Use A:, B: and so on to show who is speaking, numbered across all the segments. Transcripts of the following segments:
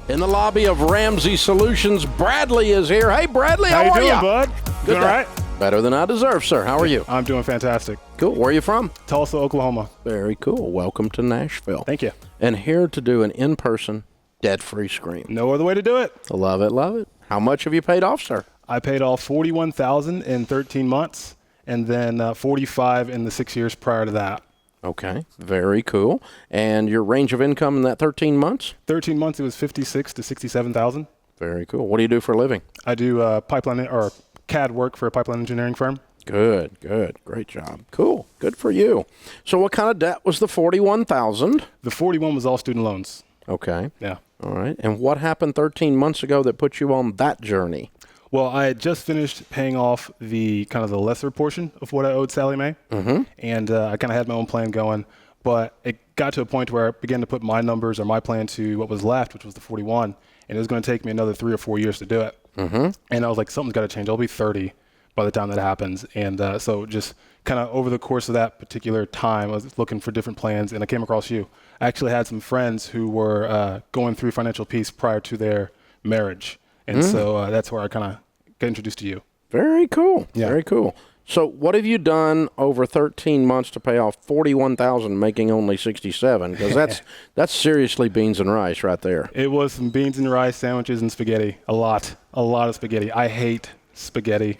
A: In the lobby of Ramsey Solutions, Bradley is here. Hey, Bradley, how are you?
B: How you doing, bud?
A: Good.
B: Doing all right?
A: Better than I deserve, sir. How are you?
B: I'm doing fantastic.
A: Cool. Where are you from?
B: Tulsa, Oklahoma.
A: Very cool. Welcome to Nashville.
B: Thank you.
A: And here to do an in-person, debt-free scream.
B: No other way to do it.
A: Love it, love it. How much have you paid off, sir?
B: I paid off $41,000 in 13 months, and then $45,000 in the 6 years prior to that.
A: Okay, very cool. And your range of income in that 13 months?
B: 13 months, it was $56,000 to $67,000.
A: Very cool. What do you do for a living?
B: I do pipeline or CAD work for a pipeline engineering firm.
A: Good, good. Great job. Cool. Good for you. So what kind of debt was the $41,000?
B: The $41,000 was all student loans.
A: Okay.
B: Yeah.
A: All right. And what happened 13 months ago that put you on that journey?
B: Well, I had just finished paying off the kind of the lesser portion of what I owed Sally Mae, and I kind of had my own plan going, but it got to a point where I began to put my numbers or my plan to what was left, which was the 41, and it was going to take me another 3 or 4 years to do it. And I was like, something's got to change. I'll be 30 by the time that happens, and so just kind of over the course of that particular time, I was looking for different plans, and I came across you. I actually had some friends who were going through financial peace prior to their marriage. And so that's where I kind of got introduced to you.
A: Very cool.
B: Yeah.
A: Very cool. So what have you done over 13 months to pay off $41,000, making only $67,000? Because that's seriously beans and rice right there.
B: It was some beans and rice, sandwiches, and spaghetti. A lot of spaghetti. I hate spaghetti.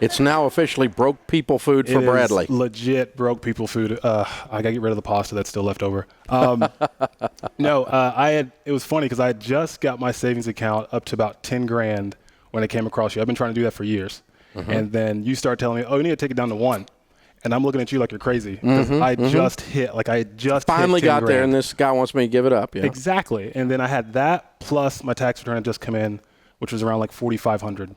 A: It's now officially broke people food for Bradley.
B: Legit broke people food. I gotta get rid of the pasta that's still left over. It was funny because I had just got my savings account up to about 10 grand when I came across you. I've been trying to do that for years. And then you start telling me, oh, you need to take it down to 1. And I'm looking at you like you're crazy because I just
A: finally
B: hit 10
A: got
B: grand.
A: there, and this guy wants me to give it up. Yeah.
B: Exactly. And then I had that plus my tax return had just come in, which was around like $4,500.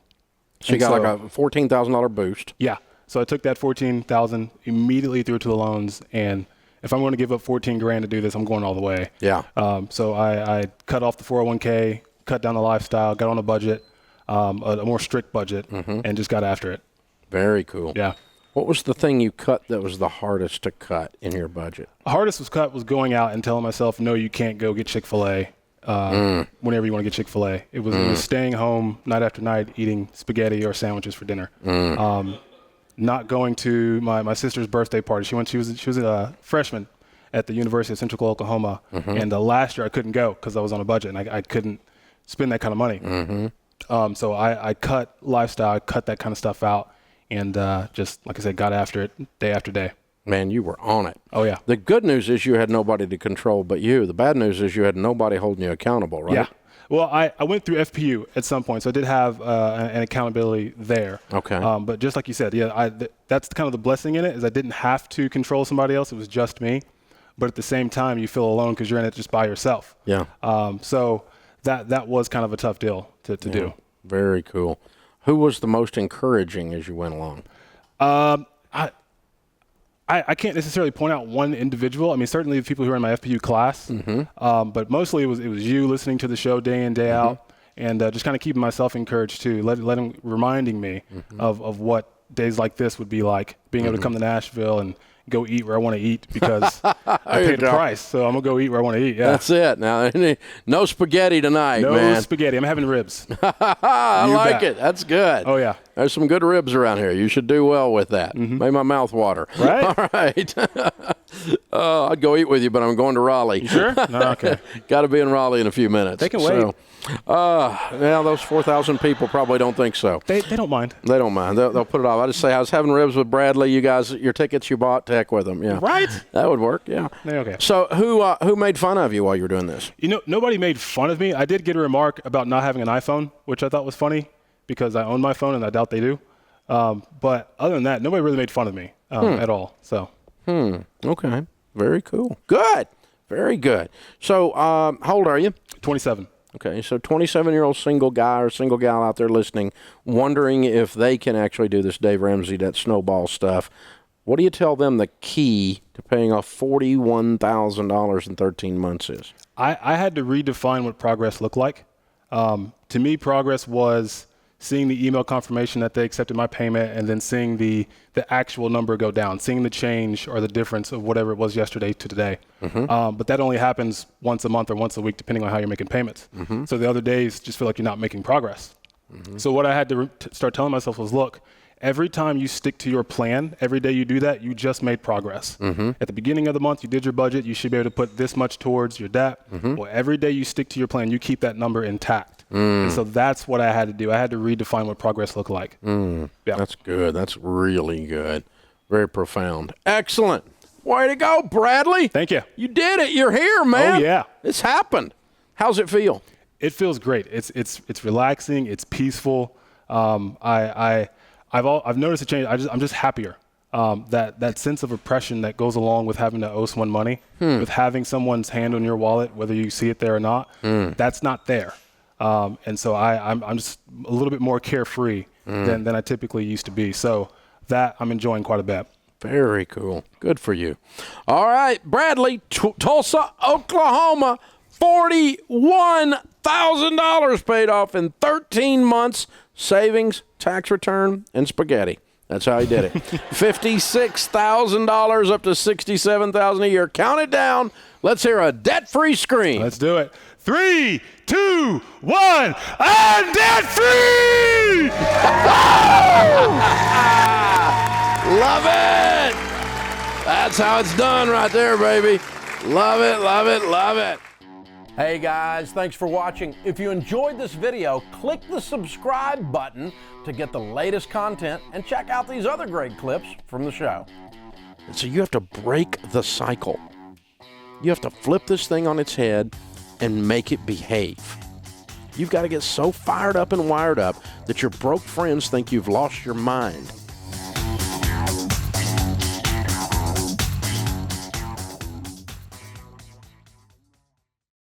A: So you got like a $14,000 boost.
B: Yeah. So I took that $14,000, immediately threw it to the loans, and if I'm going to give up 14 grand to do this, I'm going all the way.
A: Yeah.
B: So I cut off the 401k, cut down the lifestyle, got on a budget, a more strict budget, and just got after it.
A: Very cool.
B: Yeah.
A: What was the thing you cut that was the hardest to cut in your budget?
B: The hardest was going out and telling myself, no, you can't go get Chick-fil-A. Whenever you want to get Chick-fil-A. It was staying home night after night, eating spaghetti or sandwiches for dinner. Not going to my sister's birthday party. She was a freshman at the University of Central Oklahoma, and last year I couldn't go because I was on a budget and I couldn't spend that kind of money. So I cut lifestyle, I cut that kind of stuff out, and just like I said, got after it day after day.
A: Man, you were on it.
B: Oh, yeah.
A: The good news is you had nobody to control but you. The bad news is you had nobody holding you accountable, right?
B: Yeah. Well, I went through FPU at some point, so I did have an accountability there.
A: Okay.
B: But just like you said, that's kind of the blessing in it, is I didn't have to control somebody else. It was just me. But at the same time, you feel alone because you're in it just by yourself.
A: Yeah.
B: So that was kind of a tough deal to do.
A: Very cool. Who was the most encouraging as you went along?
B: I can't necessarily point out one individual. I mean, certainly the people who are in my FPU class, but mostly it was you listening to the show day in, day out, and just kind of keeping myself encouraged too, reminding me of what days like this would be like, being able to come to Nashville and go eat where I want to eat because I paid the price, so I'm going to go eat where I want to eat. Yeah.
A: That's it. Now, no spaghetti tonight,
B: man.
A: man.
B: No spaghetti. I'm having ribs.
A: I like it. That's good.
B: Oh, yeah.
A: There's some good ribs around here. You should do well with that. Made my mouth water.
B: Right?
A: All right. I'd go eat with you, but I'm going to Raleigh.
B: You sure? No, okay.
A: Got to be in Raleigh in a few minutes.
B: They can wait.
A: Now those 4,000 people probably don't think so.
B: They don't mind.
A: They don't mind. They'll put it off. I just say I was having ribs with Bradley. You guys, your tickets you bought, to heck with them. Yeah.
B: Right?
A: That would work. Yeah.
B: Okay.
A: So who made fun of you while you were doing this?
B: Nobody made fun of me. I did get a remark about not having an iPhone, which I thought was funny because I own my phone and I doubt they do. But other than that, nobody really made fun of me at all. So.
A: Okay. Very cool. Good. Very good. So how old are you?
B: 27.
A: Okay, so 27-year-old single guy or single gal out there listening, wondering if they can actually do this Dave Ramsey, that snowball stuff. What do you tell them the key to paying off $41,000 in 13 months is?
B: I had to redefine what progress looked like. To me, progress was seeing the email confirmation that they accepted my payment, and then seeing the actual number go down, seeing the change or the difference of whatever it was yesterday to today. But that only happens once a month or once a week, depending on how you're making payments. So the other days just feel like you're not making progress. So what I had to start telling myself was, look, every time you stick to your plan, every day you do that, you just made progress. At the beginning of the month, you did your budget. You should be able to put this much towards your debt. Well, every day you stick to your plan, you keep that number intact. And so that's what I had to do. I had to redefine what progress looked like. Yeah.
A: That's good. That's really good. Very profound. Excellent. Way to go, Bradley.
B: Thank you.
A: You did it. You're here, man.
B: Oh, yeah.
A: It's happened. How's it feel?
B: It feels great. It's relaxing. It's peaceful. I've noticed a change. I'm just happier. That sense of oppression that goes along with having to owe someone money, with having someone's hand on your wallet, whether you see it there or not, that's not there. And so I'm just a little bit more carefree than I typically used to be. So that I'm enjoying quite a bit.
A: Very cool. Good for you. All right, Bradley, Tulsa, Oklahoma, $41,000 paid off in 13 months, savings, tax return, and spaghetti. That's how he did it. $56,000 up to $67,000 a year. Count it down. Let's hear a debt-free scream.
B: Let's do it. 3, 2, 1, I'm debt-free!
A: Love it! That's how it's done right there, baby. Love it, love it, love it. Hey guys, thanks for watching. If you enjoyed this video, click the subscribe button to get the latest content and check out these other great clips from the show. And so you have to break the cycle. You have to flip this thing on its head and make it behave. You've got to get so fired up and wired up that your broke friends think you've lost your mind.